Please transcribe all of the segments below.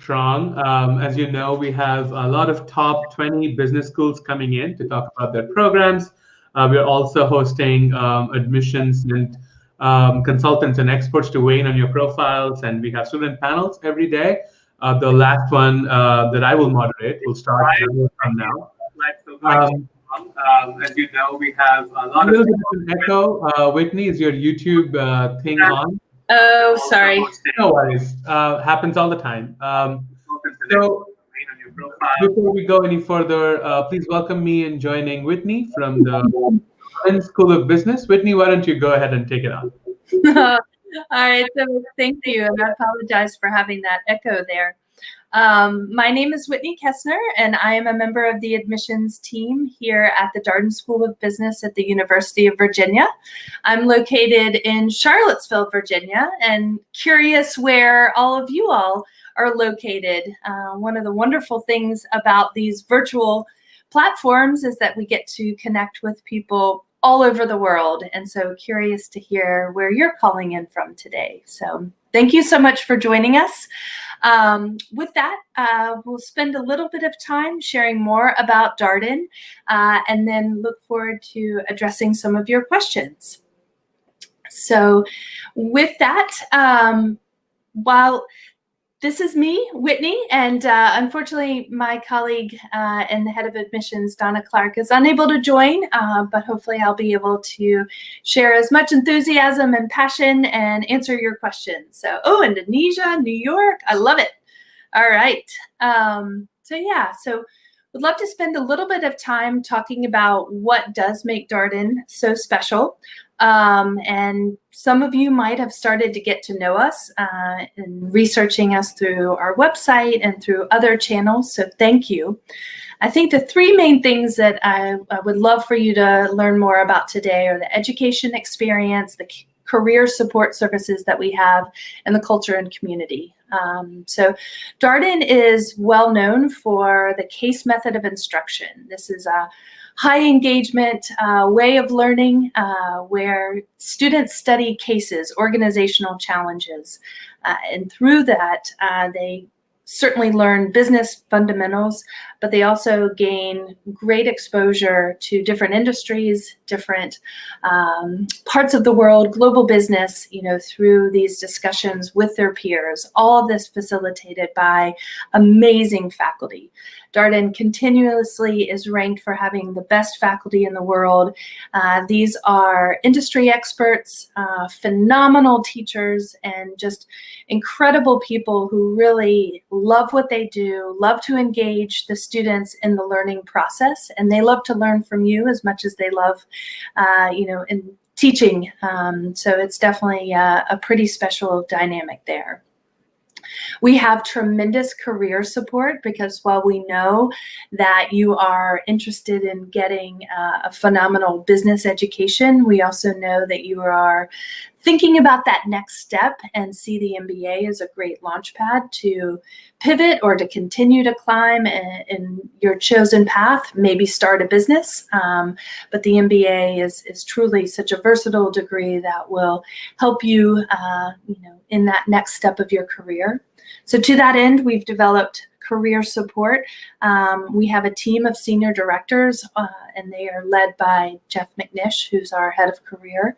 strong. As you know, we have a lot of top 20 business schools coming in to talk about their programs. We're also hosting admissions and consultants and experts to weigh in on your profiles, and we have student panels every day. The last one that I will moderate will start from now. As you know, we have a lot of echo. Whitney, is your YouTube thing on? Oh, sorry. No worries. Happens all the time. So before we go any further, please welcome me in joining Whitney from the Darden School of Business. Whitney, why don't you go ahead and take it on? All right. So thank you. And I apologize for having that echo there. My name is Whitney Kessner, and I am a member of the admissions team here at the Darden School of Business at the University of Virginia. I'm located in Charlottesville, Virginia, and curious where all of you all are located. One of the wonderful things about these virtual platforms is that we get to connect with people all over the world, and so curious to hear where you're calling in from today. So thank you so much for joining us. With that, we'll spend a little bit of time sharing more about Darden and then look forward to addressing some of your questions. So with that, while this is me, Whitney, and unfortunately my colleague and the head of admissions, Dawna Clarke, is unable to join, but hopefully I'll be able to share as much enthusiasm and passion and answer your questions. So, Indonesia, New York, I love it. All right. So would love to spend a little bit of time talking about what does make Darden so special. And some of you might have started to get to know us in researching us through our website and through other channels, so thank you. I think the three main things that I would love for you to learn more about today are the education experience, the career support services that we have, and the culture and community. So Darden is well known for the case method of instruction. This is a high engagement way of learning where students study cases, organizational challenges, and through that they certainly learn business fundamentals, but they also gain great exposure to different industries, different parts of the world, global business, through these discussions with their peers, all of this facilitated by amazing faculty. Darden continuously is ranked for having the best faculty in the world. These are industry experts, phenomenal teachers, and just incredible people who really love what they do, love to engage the students in the learning process, and they love to learn from you as much as they love, in teaching. So it's definitely a pretty special dynamic there. We have tremendous career support because while we know that you are interested in getting a phenomenal business education, we also know that you are thinking about that next step and see the MBA as a great launch pad to pivot or to continue to climb in your chosen path, maybe start a business. But the MBA is truly such a versatile degree that will help you, in that next step of your career. So to that end, we've developed career support. We have a team of senior directors, and they are led by Jeff McNish, who's our head of career.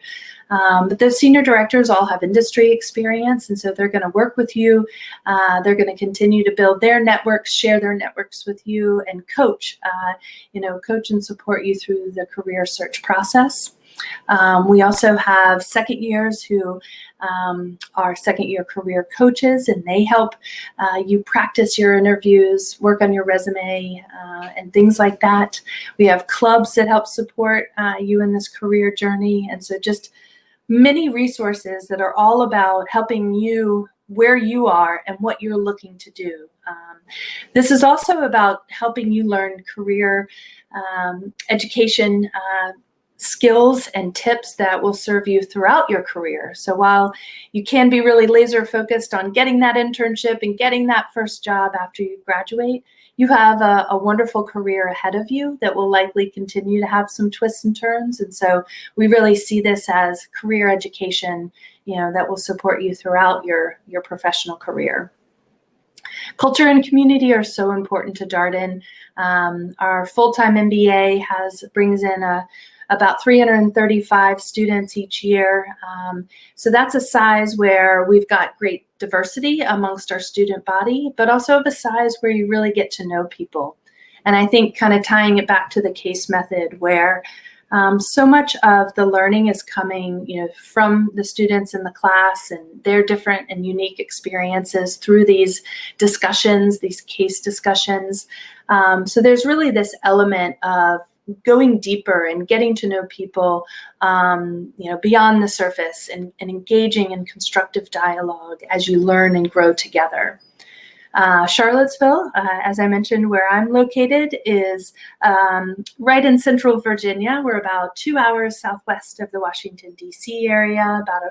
But those senior directors all have industry experience, and so they're going to work with you. They're going to continue to build their networks, share their networks with you, and coach and support you through the career search process. We also have second years who are second year career coaches, and they help you practice your interviews, work on your resume, and things like that. We have clubs that help support you in this career journey. And so just many resources that are all about helping you where you are and what you're looking to do. This is also about helping you learn career education skills and tips that will serve you throughout your career. So while you can be really laser focused on getting that internship and getting that first job after you graduate, you have a wonderful career ahead of you that will likely continue to have some twists and turns. And so we really see this as career education, that will support you throughout your professional career. Culture and community are so important to Darden. Our full-time MBA brings in about 335 students each year. So that's a size where we've got great diversity amongst our student body, but also of a size where you really get to know people. And I think kind of tying it back to the case method, where so much of the learning is coming, from the students in the class and their different and unique experiences through these discussions, these case discussions. So there's really this element of going deeper and getting to know people, beyond the surface, and engaging in constructive dialogue as you learn and grow together. Charlottesville, as I mentioned, where I'm located, is right in central Virginia. We're about 2 hours southwest of the Washington, D.C. area, about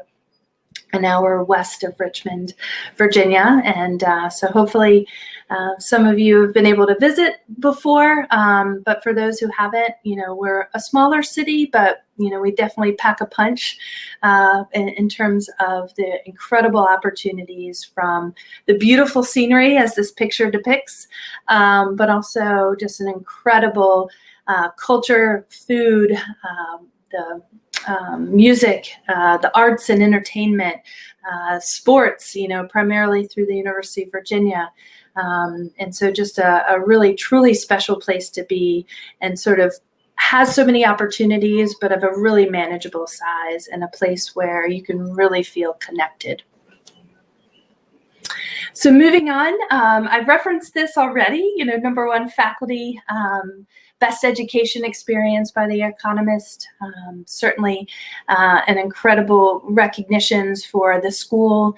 an hour west of Richmond, Virginia. And so hopefully some of you have been able to visit before, but for those who haven't, we're a smaller city, but we definitely pack a punch in terms of the incredible opportunities, from the beautiful scenery as this picture depicts, but also just an incredible culture, food, the music, the arts and entertainment, sports, primarily through the University of Virginia. And so just a really, truly special place to be, and sort of has so many opportunities, but of a really manageable size, and a place where you can really feel connected. So moving on, I've referenced this already, number one, faculty, best education experience by The Economist, certainly an incredible recognitions for the school.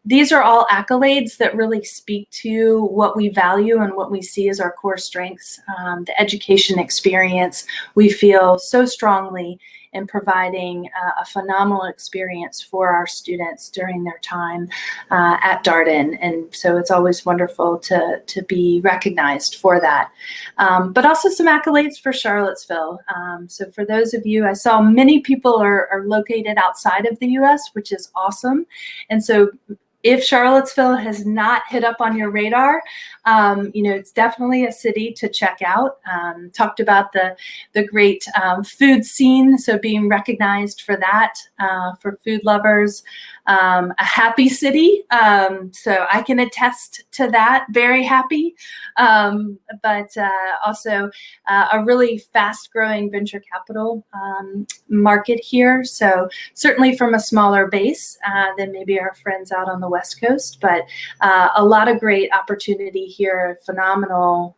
These are all accolades that really speak to what we value and what we see as our core strengths. The education experience, we feel so strongly in providing a phenomenal experience for our students during their time at Darden. And so it's always wonderful to be recognized for that. But also some accolades for Charlottesville. So for those of you, I saw many people are located outside of the US, which is awesome. And so if Charlottesville has not hit up on your radar, it's definitely a city to check out. Talked about the great food scene, so being recognized for that, for food lovers. A happy city, so I can attest to that, very happy, but also a really fast-growing venture capital market here, so certainly from a smaller base than maybe our friends out on the West Coast, but a lot of great opportunity here, phenomenal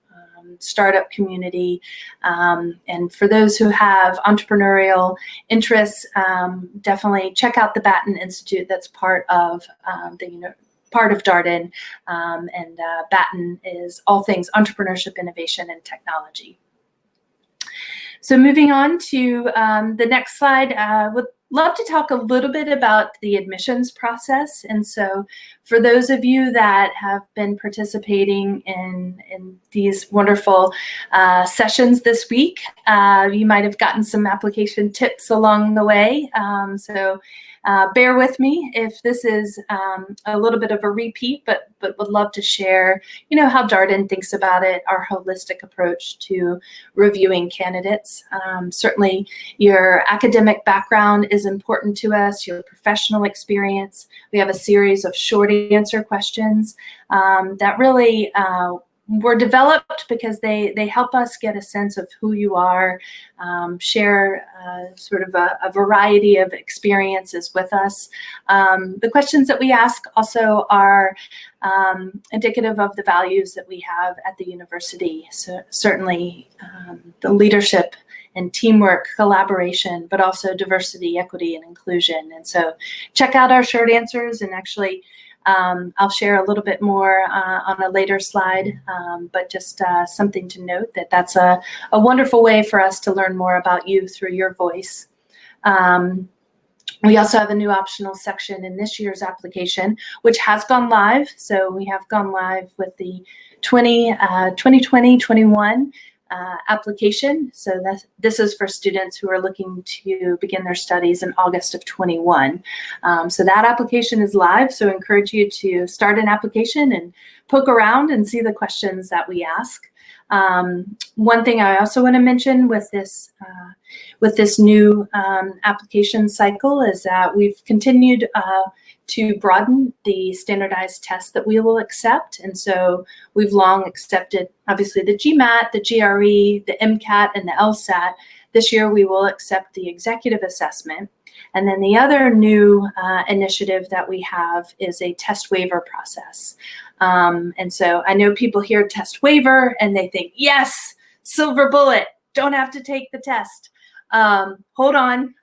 startup community, and for those who have entrepreneurial interests, definitely check out the Batten Institute. That's part of part of Darden, and Batten is all things entrepreneurship, innovation, and technology. So moving on to the next slide, would love to talk a little bit about the admissions process. And so for those of you that have been participating in these wonderful sessions this week, you might have gotten some application tips along the way. So bear with me if this is a little bit of a repeat, but would love to share, how Darden thinks about it, our holistic approach to reviewing candidates. Certainly your academic background is important to us, your professional experience. We have a series of short answer questions that really were developed because they help us get a sense of who you are, share sort of a variety of experiences with us. The questions that we ask also are indicative of the values that we have at the university. So certainly the leadership and teamwork, collaboration, but also diversity, equity, and inclusion. And so check out our short answers, and actually I'll share a little bit more on a later slide, but just something to note that's a wonderful way for us to learn more about you through your voice. We also have a new optional section in this year's application, which has gone live. So we have gone live with the 2020-21 application. So this is for students who are looking to begin their studies in August of 21. So that application is live, so I encourage you to start an application and poke around and see the questions that we ask. One thing I also want to mention with this new application cycle is that we've continued to broaden the standardized tests that we will accept. And so we've long accepted, obviously, the GMAT, the GRE, the MCAT, and the LSAT. This year, we will accept the executive assessment. And then the other new initiative that we have is a test waiver process. And so I know people hear test waiver and they think, yes, silver bullet, don't have to take the test. Hold on.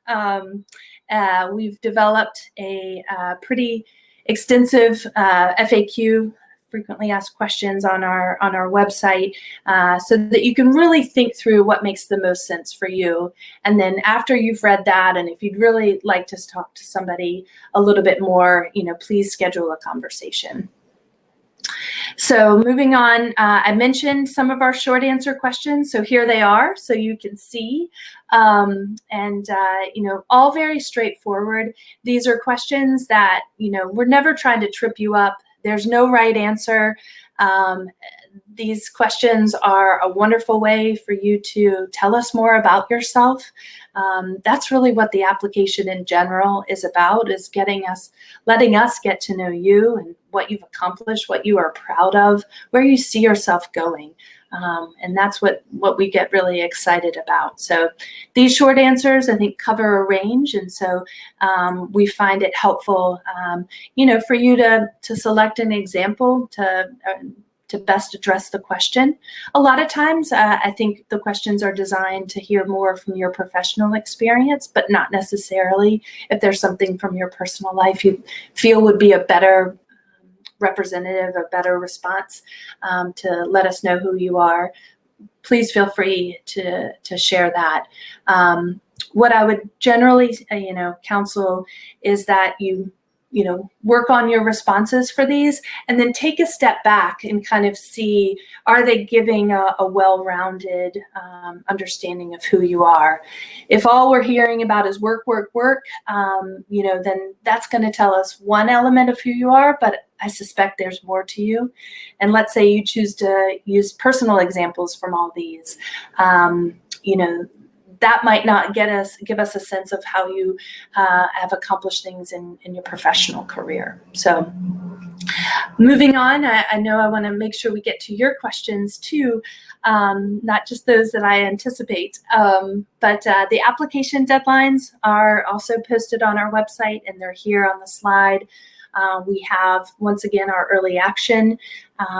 We've developed a pretty extensive FAQ, frequently asked questions, on our website, so that you can really think through what makes the most sense for you. And then after you've read that, and if you'd really like to talk to somebody a little bit more, please schedule a conversation. So moving on, I mentioned some of our short answer questions. So here they are, so you can see, all very straightforward. These are questions that, we're never trying to trip you up. There's no right answer. These questions are a wonderful way for you to tell us more about yourself. That's really what the application in general is about, is letting us get to know you and what you've accomplished, what you are proud of, where you see yourself going. And that's what we get really excited about. So these short answers, I think, cover a range. And so we find it helpful, for you to select an example to best address the question. A lot of times, I think the questions are designed to hear more from your professional experience, but not necessarily if there's something from your personal life you feel would be a better representative, a better response to let us know who you are. Please feel free to share that. What I would generally, counsel is that you work on your responses for these, and then take a step back and kind of see, are they giving a well-rounded understanding of who you are? If all we're hearing about is work, work, work, then that's going to tell us one element of who you are, but I suspect there's more to you. And let's say you choose to use personal examples from all these, that might not give us a sense of how you have accomplished things in your professional career. So moving on, I know I want to make sure we get to your questions too, not just those that I anticipate, but the application deadlines are also posted on our website, and they're here on the slide. We have, once again, our early action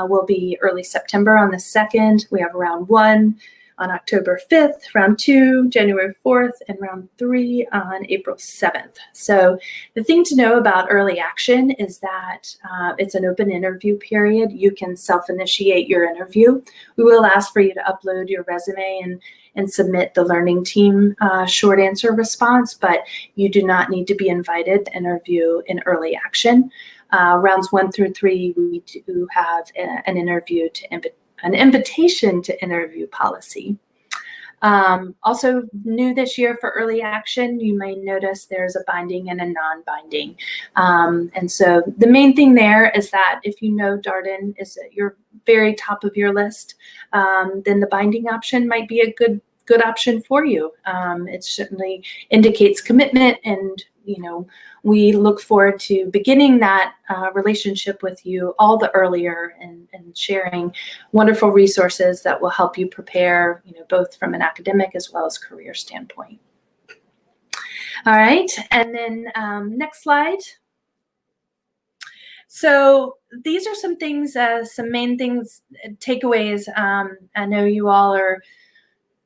will be early September on the 2nd. We have round 1 on October 5th, round 2, January 4th, and round 3 on April 7th. So the thing to know about early action is that it's an open interview period. You can self-initiate your interview. We will ask for you to upload your resume and submit the learning team short answer response, but you do not need to be invited to interview in early action. Rounds 1 through 3, we do have an invitation to interview policy. Also new this year for early action, you may notice there's a binding and a non-binding. And so the main thing there is that if you know Darden is at your very top of your list, then the binding option might be a good option for you. It certainly indicates commitment, and we look forward to beginning that relationship with you all the earlier, and sharing wonderful resources that will help you prepare, both from an academic as well as career standpoint. All right, and then next slide. So these are some things, some main things, takeaways. I know you all are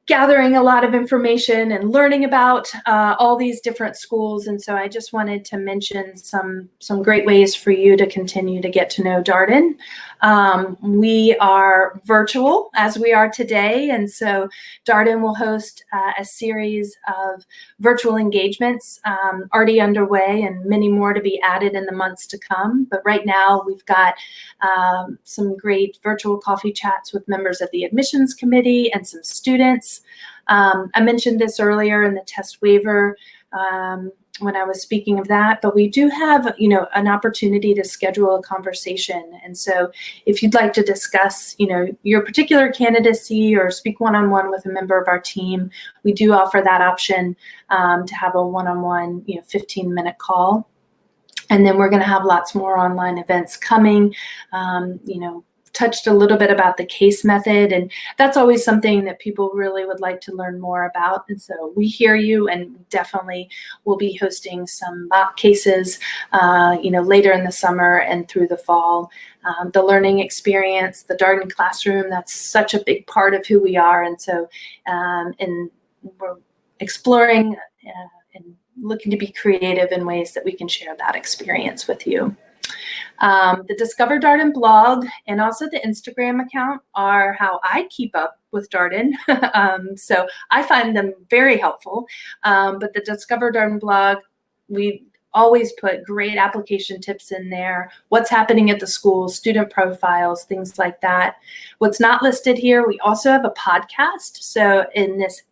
gathering a lot of information and learning about all these different schools. And so I just wanted to mention some great ways for you to continue to get to know Darden. We are virtual as we are today. And so Darden will host a series of virtual engagements already underway and many more to be added in the months to come. But right now we've got some great virtual coffee chats with members of the admissions committee and some students. I mentioned this earlier in the test waiver when I was speaking of that, but we do have, an opportunity to schedule a conversation. And so if you'd like to discuss, your particular candidacy or speak one-on-one with a member of our team, we do offer that option to have a one-on-one, 15-minute call. And then we're going to have lots more online events coming, touched a little bit about the case method, and that's always something that people really would like to learn more about. And so we hear you, and definitely will be hosting some mock cases, later in the summer and through the fall. The learning experience, the Darden classroom, that's such a big part of who we are. And so, and we're exploring and looking to be creative in ways that we can share that experience with you. The Discover Darden blog and also the Instagram account are how I keep up with Darden. So I find them very helpful. But the Discover Darden blog, we always put great application tips in there, what's happening at the school, student profiles, things like that. What's not listed here, we also have a podcast. So in this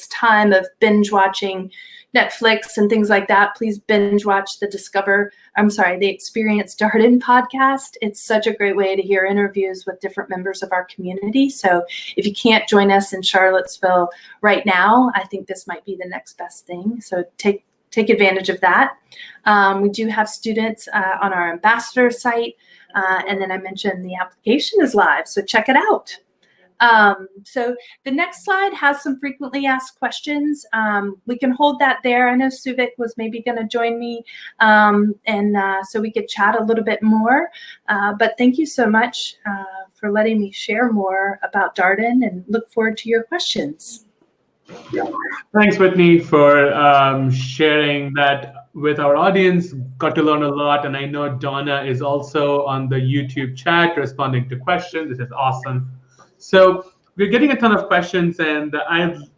time of binge watching Netflix and things like that, please binge watch the Experience Darden podcast. It's such a great way to hear interviews with different members of our community. So if you can't join us in Charlottesville right now, I think this might be the next best thing. So take advantage of that. We do have students on our ambassador site. And then I mentioned the application is live, so check it out. So the next slide has some frequently asked questions. We can hold that there. I know Suvik was maybe going to join me, so we could chat a little bit more. But thank you so much for letting me share more about Darden, and look forward to your questions. Thanks, Whitney, for sharing that with our audience. Got to learn a lot, and I know Dawna is also on the YouTube chat responding to questions. This is awesome. So we're getting a ton of questions, and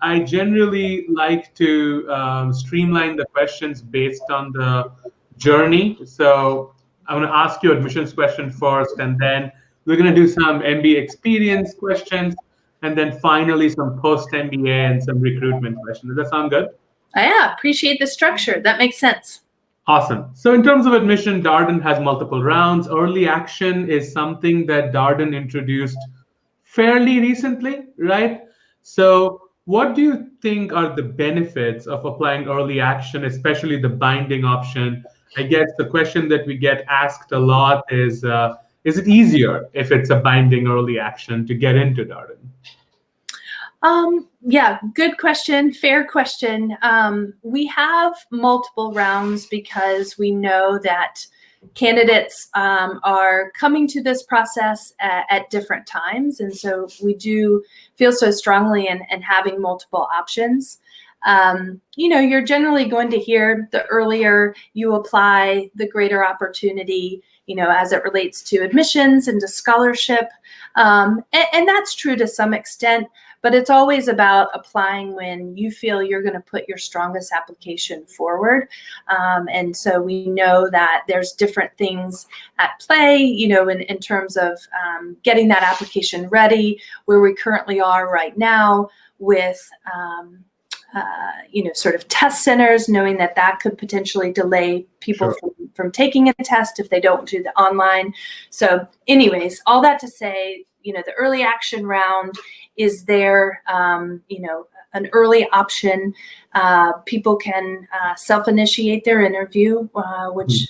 I generally like to streamline the questions based on the journey. So I'm going to ask you admissions question first, and then we're going to do some MBA experience questions, and then finally some post-MBA and some recruitment questions. Does that sound good? Yeah, appreciate the structure. That makes sense. Awesome. So in terms of admission, Darden has multiple rounds. Early action is something that Darden introduced fairly recently, right? So what do you think are the benefits of applying early action, especially the binding option? I guess the question that we get asked a lot is it easier if it's a binding early action to get into Darden? Yeah, good question. Fair question. We have multiple rounds because we know that candidates are coming to this process at different times. And so we do feel so strongly in having multiple options. You're generally going to hear the earlier you apply, the greater opportunity, as it relates to admissions and to scholarship. And that's true to some extent, but it's always about applying when you feel you're going to put your strongest application forward. And so we know that there's different things at play, in terms of getting that application ready, where we currently are right now with sort of test centers, knowing that could potentially delay people Sure. from taking a test if they don't do the online. So anyways, all that to say, the early action round is there, an early option. People can self-initiate their interview, which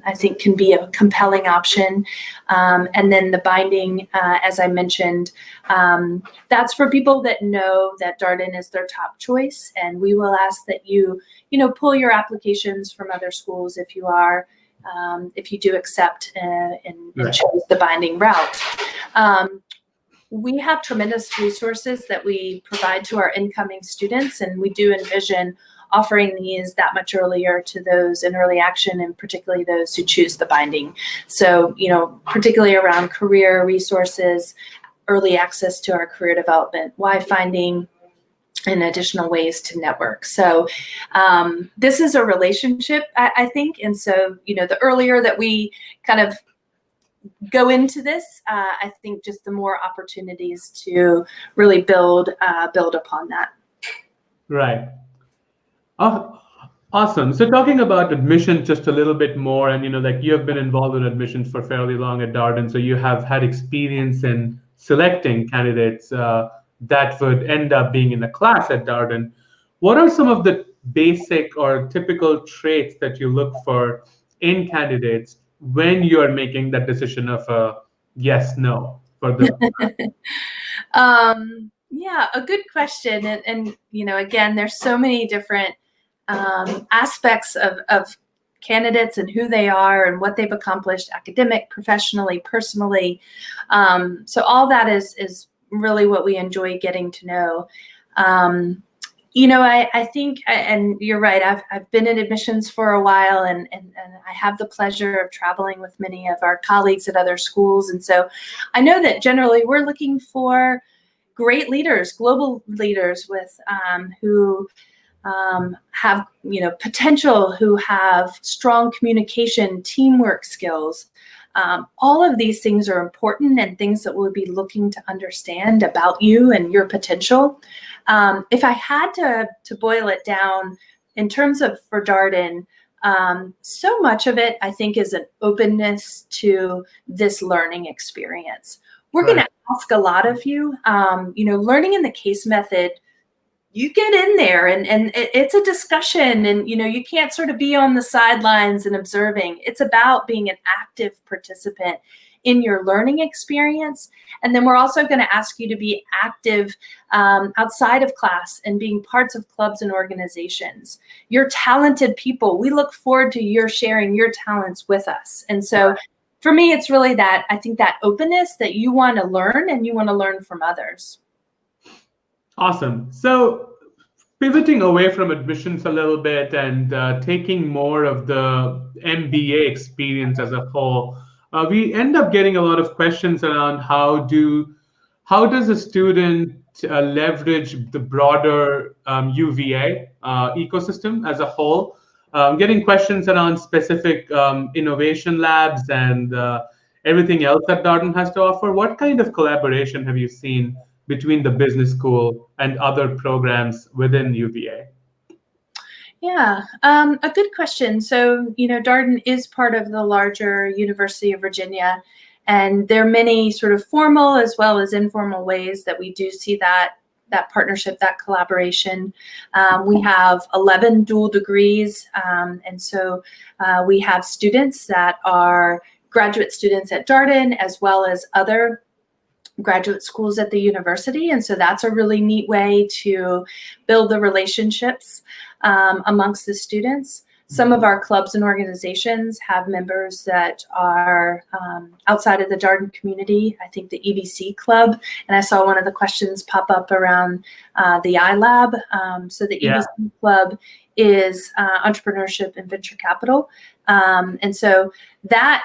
I think can be a compelling option. And then the binding, as I mentioned, that's for people that know that Darden is their top choice. And we will ask that you pull your applications from other schools if you are, if you do accept and choose the binding route. we have tremendous resources that we provide to our incoming students, and we do envision offering these that much earlier to those in early action, and particularly those who choose the binding. So, particularly around career resources, early access to our career development, why finding, and additional ways to network. So this is a relationship, I think. And so, the earlier that we kind of go into this, I think just the more opportunities to really build upon that. Right. Oh, awesome. So talking about admissions just a little bit more, and you have been involved in admissions for fairly long at Darden, so you have had experience in selecting candidates that would end up being in a class at Darden. What are some of the basic or typical traits that you look for in candidates when you are making that decision of a yes, no for the? Yeah, a good question. And again, there's so many different aspects of candidates and who they are and what they've accomplished academic, professionally, personally. So all that is really what we enjoy getting to know. I think, and you're right, I've been in admissions for a while, and I have the pleasure of traveling with many of our colleagues at other schools. And so I know that generally we're looking for great leaders, global leaders with who have potential, who have strong communication, teamwork skills. All of these things are important and things that we'll be looking to understand about you and your potential. If I had to boil it down in terms of for Darden, so much of it I think is an openness to this learning experience. We're going to ask a lot of you. Learning in the case method, you get in there and it's a discussion, and you can't sort of be on the sidelines and observing. It's about being an active participant in your learning experience. And then we're also going to ask you to be active outside of class and being parts of clubs and organizations. You're talented people. We look forward to your sharing your talents with us. And so for me, it's really that, I think, that openness that you want to learn and you want to learn from others. Awesome. So pivoting away from admissions a little bit and taking more of the MBA experience as a whole, we end up getting a lot of questions around how does a student leverage the broader UVA ecosystem as a whole. Getting questions around specific innovation labs and everything else that Darden has to offer. What kind of collaboration have you seen between the business school and other programs within UVA? Yeah, a good question. So, Darden is part of the larger University of Virginia, and there are many sort of formal as well as informal ways that we do see that partnership, that collaboration. We have 11 dual degrees, and so we have students that are graduate students at Darden as well as other graduate schools at the university. And so that's a really neat way to build the relationships amongst the students. Some of our clubs and organizations have members that are outside of the Darden community. I think the EBC Club, and I saw one of the questions pop up around the iLab. So the EBC Club is entrepreneurship and venture capital. And so that,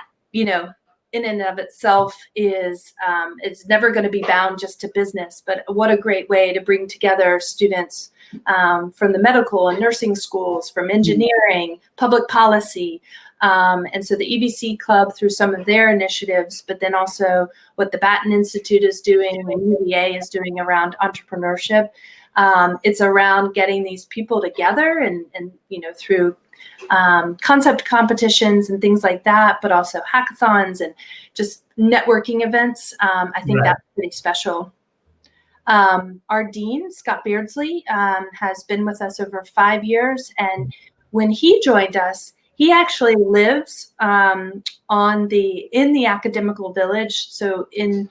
in and of itself is it's never going to be bound just to business, but what a great way to bring together students from the medical and nursing schools, from engineering, public policy. And so the EBC Club through some of their initiatives, but then also what the Batten Institute is doing and UVA is doing around entrepreneurship. It's around getting these people together and through concept competitions and things like that, but also hackathons and just networking events. I think that's pretty special. Our dean, Scott Beardsley, has been with us over 5 years. And when he joined us, he actually lives in the academical village. So in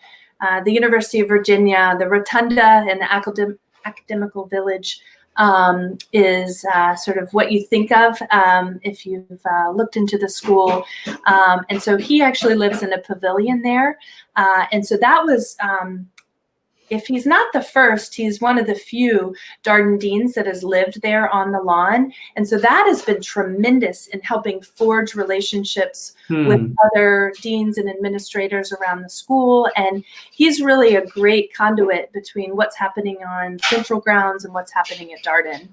the University of Virginia, the Rotunda and the academical village is sort of what you think of if you've looked into the school. And so he actually lives in a pavilion there. And so that was if he's not the first, he's one of the few Darden deans that has lived there on the lawn. And so that has been tremendous in helping forge relationships with other deans and administrators around the school. And he's really a great conduit between what's happening on Central Grounds and what's happening at Darden.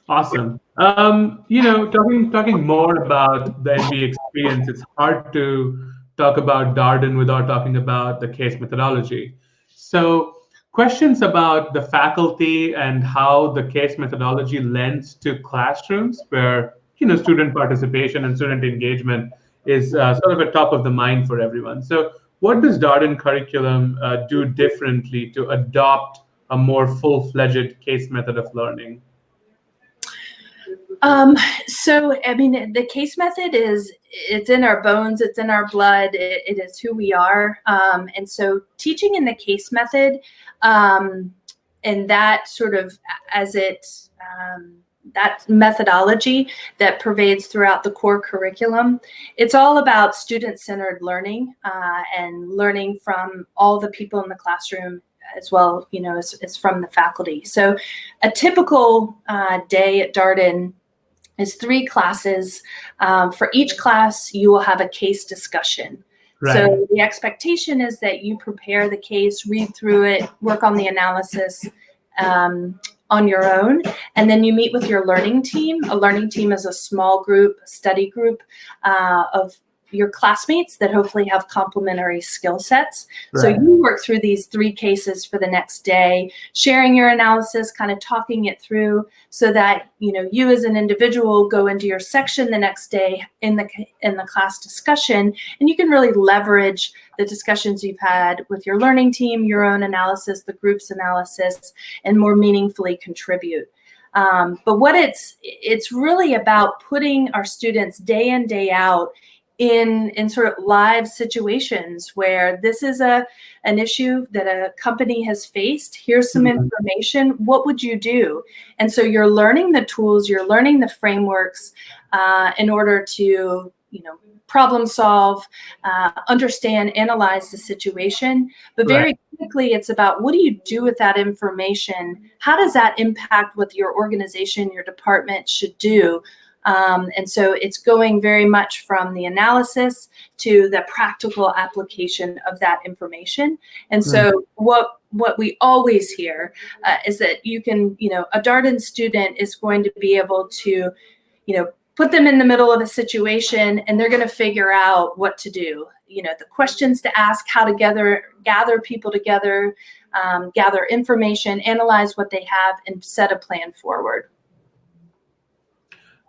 Awesome. Talking more about the MBA experience, it's hard to talk about Darden without talking about the case methodology. So questions about the faculty and how the case methodology lends to classrooms where, student participation and student engagement is sort of a top of the mind for everyone. So what does Darden curriculum do differently to adopt a more full-fledged case method of learning? So, I mean, the case method it's in our bones, it's in our blood, it is who we are. And so teaching in the case method, and that sort of that methodology that pervades throughout the core curriculum, it's all about student-centered learning and learning from all the people in the classroom as well, as from the faculty. So a typical day at Darden is 3 classes. For each class, you will have a case discussion. Right. So the expectation is that you prepare the case, read through it, work on the analysis on your own, and then you meet with your learning team. A learning team is a small group, study group of your classmates that hopefully have complementary skill sets. Right. So you work through these 3 cases for the next day, sharing your analysis, kind of talking it through so that, you as an individual go into your section the next day in the class discussion, and you can really leverage the discussions you've had with your learning team, your own analysis, the group's analysis, and more meaningfully contribute. But what it's really about putting our students day in, day out in sort of live situations where this is an issue that a company has faced. Here's some information. What would you do? And so you're learning the tools, you're learning the frameworks in order to, problem solve, understand, analyze the situation. But very quickly, it's about what do you do with that information? How does that impact what your organization, your department should do? And so it's going very much from the analysis to the practical application of that information. And so what we always hear is that you can, a Darden student is going to be able to, put them in the middle of a situation and they're going to figure out what to do. The questions to ask, how to gather people together, gather information, analyze what they have, and set a plan forward.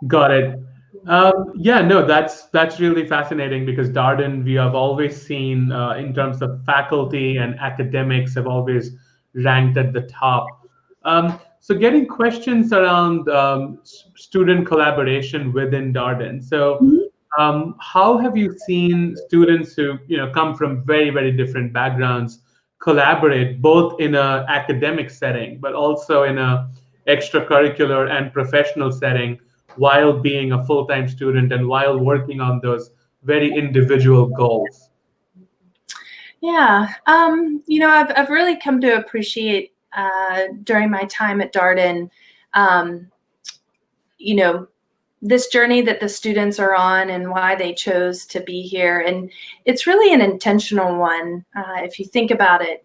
Got it. That's really fascinating because Darden, we have always seen in terms of faculty and academics have always ranked at the top. So getting questions around student collaboration within Darden. So how have you seen students who come from very, very different backgrounds collaborate both in an academic setting, but also in a extracurricular and professional setting while being a full-time student and while working on those very individual goals? Yeah, I've really come to appreciate during my time at Darden, this journey that the students are on and why they chose to be here. And it's really an intentional one. If you think about it,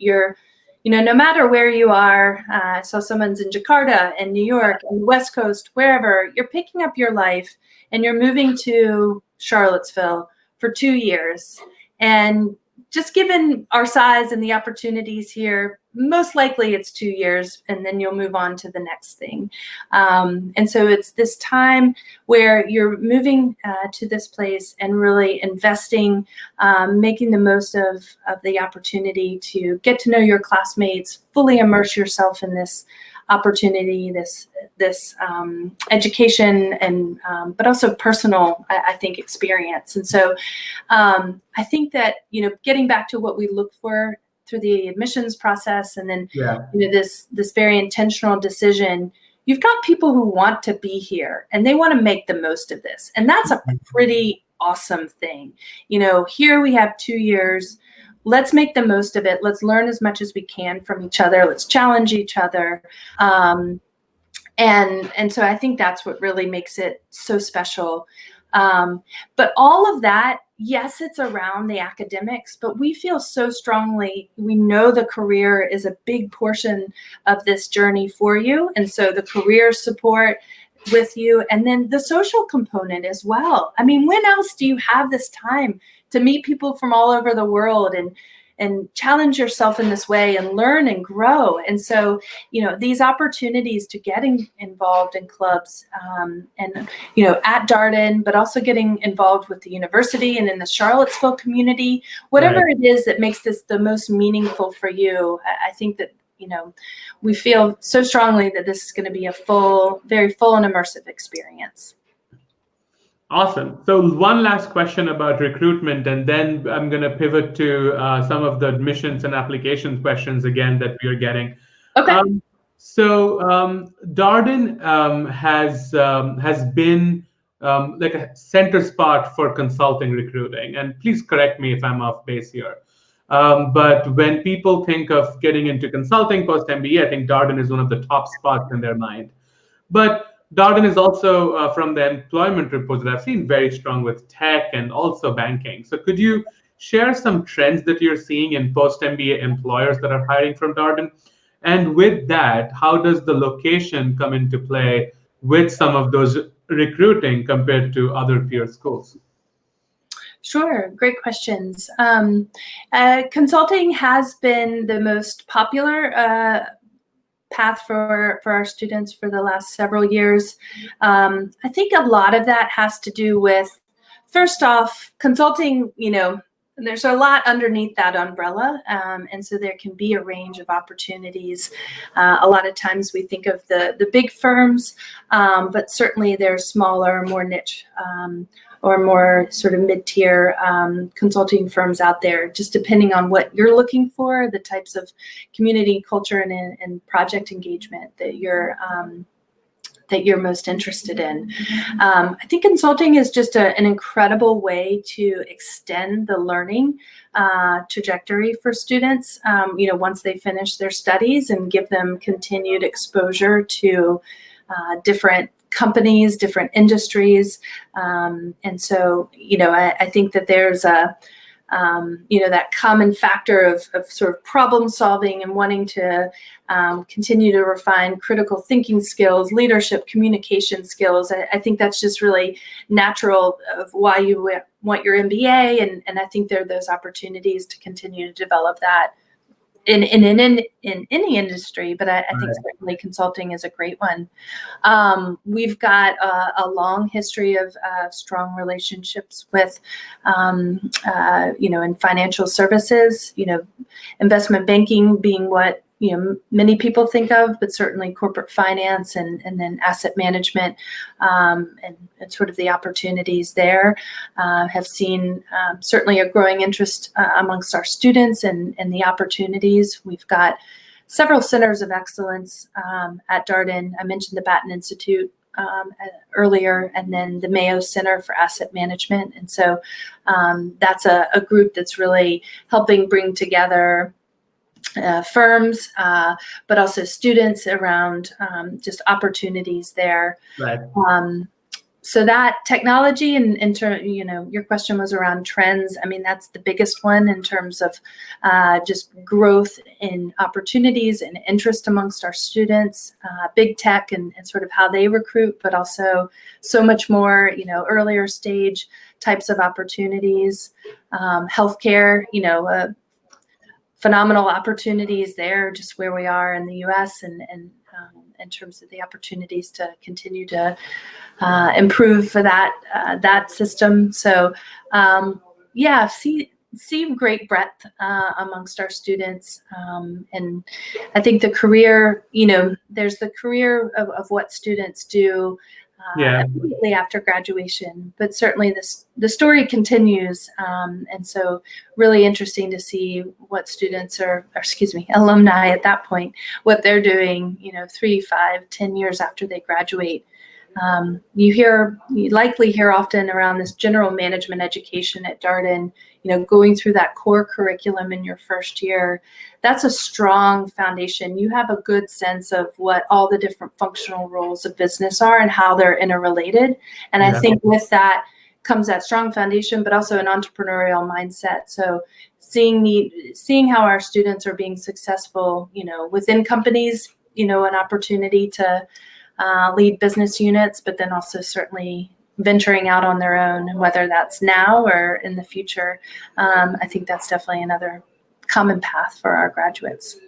no matter where you are, so someone's in Jakarta and New York and the West Coast, wherever, you're picking up your life and you're moving to Charlottesville for 2 years. And just given our size and the opportunities here, most likely it's 2 years and then you'll move on to the next thing. And so it's this time where you're moving to this place and really investing, making the most of the opportunity to get to know your classmates, fully immerse yourself in this opportunity, this education, and but also personal, I think, experience. And so I think that getting back to what we look for through the admissions process, and then this very intentional decision, you've got people who want to be here and they want to make the most of this, and that's a pretty awesome thing. Here we have 2 years. let's make the most of it. Let's learn as much as we can from each other. Let's challenge each other. And so I think that's what really makes it so special. But all of that, yes, it's around the academics, but we feel so strongly, we know the career is a big portion of this journey for you. And so the career support with you, and then the social component as well. I mean, when else do you have this time to meet people from all over the world and challenge yourself in this way and learn and grow? And so, these opportunities to getting involved in clubs and, at Darden, but also getting involved with the university and in the Charlottesville community, whatever Right. it is that makes this the most meaningful for you. I think that, we feel so strongly that this is going to be a very full and immersive experience. Awesome. So one last question about recruitment, and then I'm going to pivot to some of the admissions and application questions again that we are getting. Okay. Darden has been like a center spot for consulting recruiting, and please correct me if I'm off base here. But when people think of getting into consulting post MBA, I think Darden is one of the top spots in their mind. But Darden is also, from the employment reports that I've seen, very strong with tech and also banking. So could you share some trends that you're seeing in post-MBA employers that are hiring from Darden? And with that, how does the location come into play with some of those recruiting compared to other peer schools? Sure, great questions. Consulting has been the most popular path for our students for the last several years. I think a lot of that has to do with, first off, consulting, there's a lot underneath that umbrella. And so there can be a range of opportunities. A lot of times we think of the big firms, but certainly there's smaller, more niche, or more sort of mid-tier consulting firms out there, just depending on what you're looking for, the types of community culture and project engagement that you're most interested in. I think consulting is just an incredible way to extend the learning trajectory for students, once they finish their studies, and give them continued exposure to different companies, different industries. And so, I think that there's that common factor of sort of problem solving and wanting to continue to refine critical thinking skills, leadership, communication skills. I think that's just really natural of why you want your MBA. And I think there are those opportunities to continue to develop that in any industry, but I think certainly consulting is a great one. We've got a long history of strong relationships with, in financial services, investment banking being what many people think of, but certainly corporate finance and then asset management and sort of the opportunities there have seen certainly a growing interest amongst our students and the opportunities. We've got several centers of excellence at Darden. I mentioned the Batten Institute earlier, and then the Mayo Center for Asset Management. And so that's a group that's really helping bring together firms, but also students around just opportunities there. Right. So that technology and your question was around trends. I mean, that's the biggest one in terms of just growth in opportunities and interest amongst our students, big tech and sort of how they recruit, but also so much more, earlier stage types of opportunities, healthcare, phenomenal opportunities there, just where we are in the U.S. and in terms of the opportunities to continue to improve for that system. So see great breadth amongst our students, and I think the career, there's the career of what students do immediately after graduation, but certainly the story continues, and so really interesting to see what students alumni at that point, what they're doing 3, 5, 10 years after they graduate. You likely hear often around this general management education at Darden, going through that core curriculum in your first year, that's a strong foundation. You have a good sense of what all the different functional roles of business are and how they're interrelated. And I think with that comes that strong foundation, but also an entrepreneurial mindset. So seeing how our students are being successful, within companies, an opportunity to lead business units, but then also certainly venturing out on their own, whether that's now or in the future. I think that's definitely another common path for our graduates.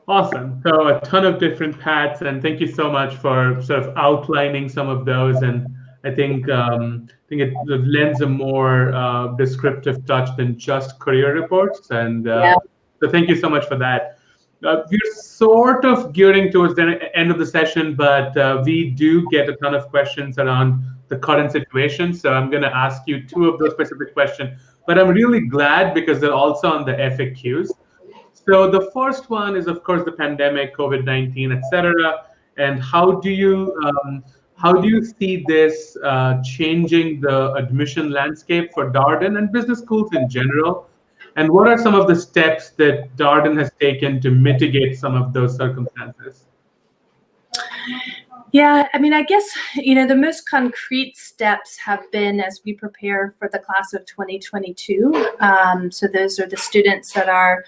Awesome. So a ton of different paths, and thank you so much for sort of outlining some of those. And I think it lends a more descriptive touch than just career reports. And so thank you so much for that. We're sort of gearing towards the end of the session, but we do get a ton of questions around the current situation. So I'm going to ask you two of those specific questions, but I'm really glad because they're also on the FAQs. So the first one is, of course, the pandemic, COVID-19, etc. And how do you see this changing the admission landscape for Darden and business schools in general? And what are some of the steps that Darden has taken to mitigate some of those circumstances? Yeah, I guess, the most concrete steps have been as we prepare for the class of 2022. So those are the students that are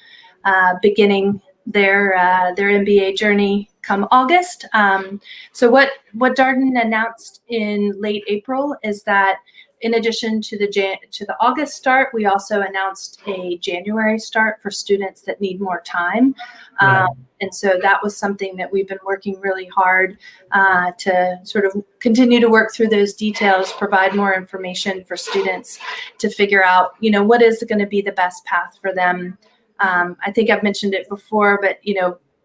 beginning their MBA journey come August. So what Darden announced in late April is that in addition to the August start, we also announced a January start for students that need more time. And so that was something that we've been working really hard to sort of continue to work through those details, provide more information for students to figure out, what is going to be the best path for them. I think I've mentioned it before, but,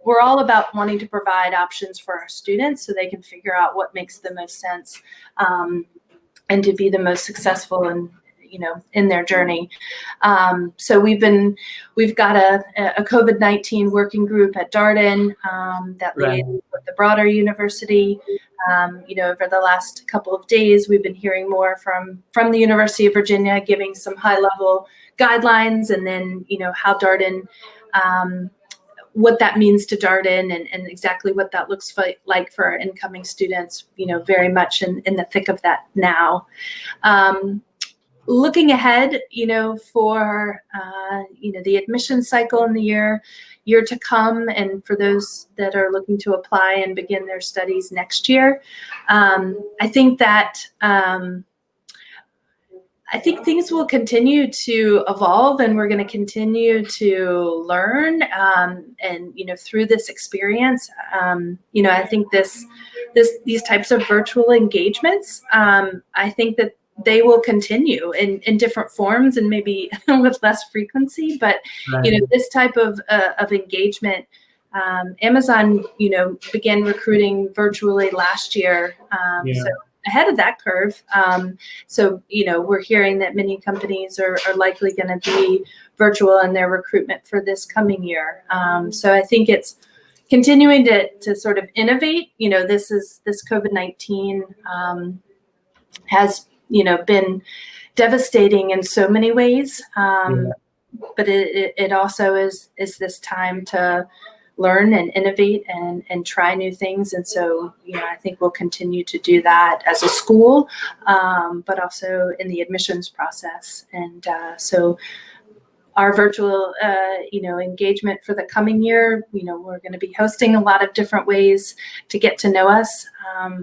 we're all about wanting to provide options for our students so they can figure out what makes the most sense and to be the most successful in their journey. So we've got a COVID-19 working group at Darden that liaises with the broader university. Over the last couple of days, we've been hearing more from the University of Virginia, giving some high-level guidelines, and then how Darden, what that means to Darden, and exactly what that looks like for our incoming students, very much in the thick of that now. Looking ahead, for, the admission cycle in the year to come, and for those that are looking to apply and begin their studies next year, I think that I think things will continue to evolve, and we're going to continue to learn, and through this experience, I think these types of virtual engagements, I think that they will continue in different forms and maybe with less frequency, but this type of engagement. Amazon, began recruiting virtually last year, so ahead of that curve. So, we're hearing that many companies are likely going to be virtual in their recruitment for this coming year. So I think it's continuing to sort of innovate. This COVID-19 has, been devastating in so many ways. But it also is this time to learn and innovate and try new things. And so, I think we'll continue to do that as a school, but also in the admissions process. And so our virtual, engagement for the coming year, we're going to be hosting a lot of different ways to get to know us.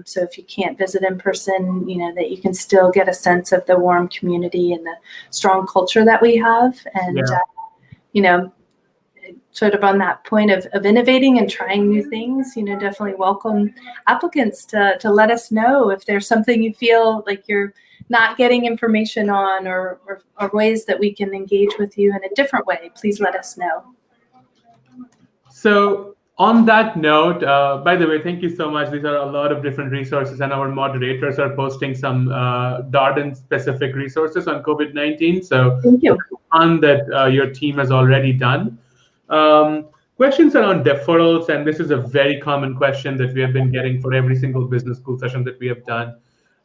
So if you can't visit in person, that you can still get a sense of the warm community and the strong culture that we have. And, sort of on that point of innovating and trying new things, definitely welcome applicants to let us know if there's something you feel like you're not getting information on, or ways that we can engage with you in a different way. Please let us know. So on that note, by the way, thank you so much. These are a lot of different resources, and our moderators are posting some Darden specific resources on COVID-19. So thank you. On that your team has already done. Questions around deferrals, and this is a very common question that we have been getting for every single business school session that we have done.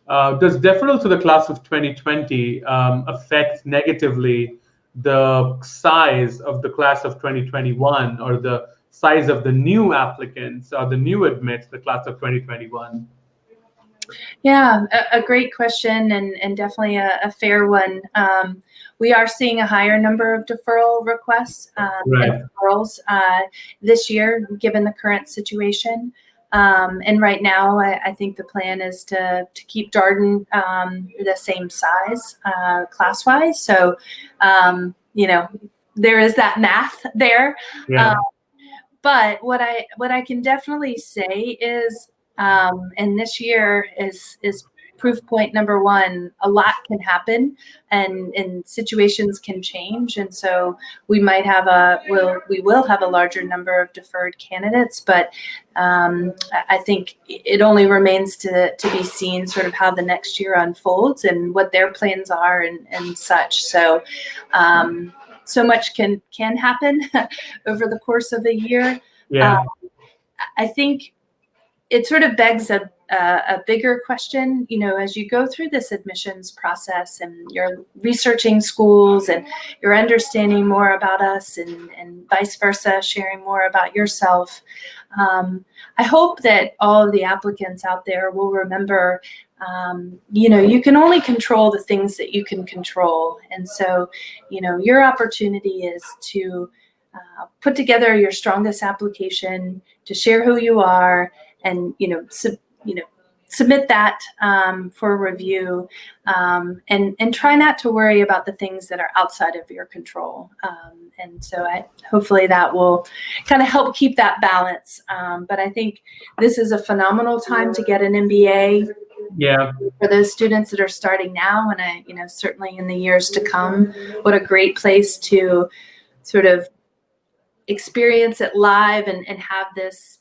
Does deferral to the class of 2020 affect negatively the size of the class of 2021 or the size of the new applicants or the new admits, the class of 2021? Yeah, a great question, and definitely a fair one. We are seeing a higher number of deferral requests and deferrals this year, given the current situation. And right now, I think the plan is to keep Darden the same size class-wise. So, there is that math there. Yeah. But what I can definitely say is, and this year is proof point number one, a lot can happen and situations can change. And so we might have we will have a larger number of deferred candidates, but I think it only remains to be seen sort of how the next year unfolds and what their plans are and such. So, so much can happen over the course of a year. Yeah. I think it sort of begs a bigger question, as you go through this admissions process and you're researching schools and you're understanding more about us and vice versa, sharing more about yourself. I hope that all of the applicants out there will remember, you can only control the things that you can control. And so, your opportunity is to put together your strongest application, to share who you are, and submit that for review, and try not to worry about the things that are outside of your control. And so hopefully that will kind of help keep that balance. But I think this is a phenomenal time to get an MBA. Yeah. For those students that are starting now, and certainly in the years to come, what a great place to sort of experience it live and have this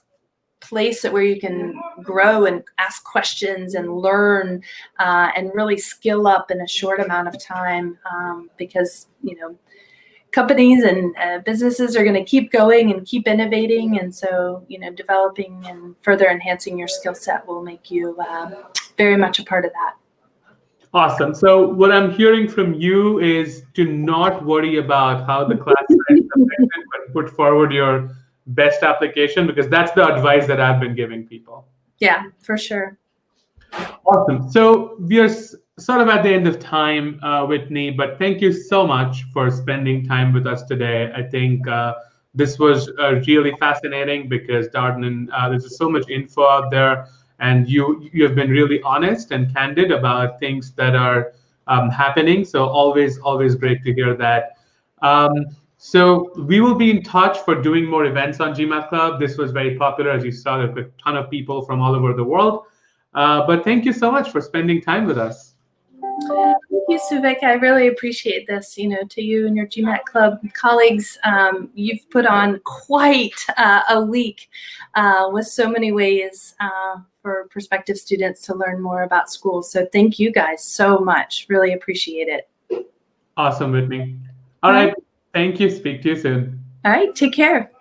place where you can grow and ask questions and learn and really skill up in a short amount of time, because companies and businesses are going to keep going and keep innovating, and so developing and further enhancing your skill set will make you very much a part of that. Awesome. So what I'm hearing from you is to not worry about how the class is affected, but put forward your best application, because that's the advice that I've been giving people. Yeah, for sure. Awesome. So we are sort of at the end of time, Whitney, but thank you so much for spending time with us today. I think this was really fascinating because Darden, there's so much info out there, and you have been really honest and candid about things that are happening. So always great to hear that. So we will be in touch for doing more events on GMAT Club. This was very popular, as you saw, there were a ton of people from all over the world. But thank you so much for spending time with us. Thank you, Suvik. I really appreciate this. To you and your GMAT Club colleagues, you've put on quite a week with so many ways for prospective students to learn more about schools. So thank you guys so much. Really appreciate it. Awesome, Whitney. All right. Thank you. Speak to you soon. All right. Take care.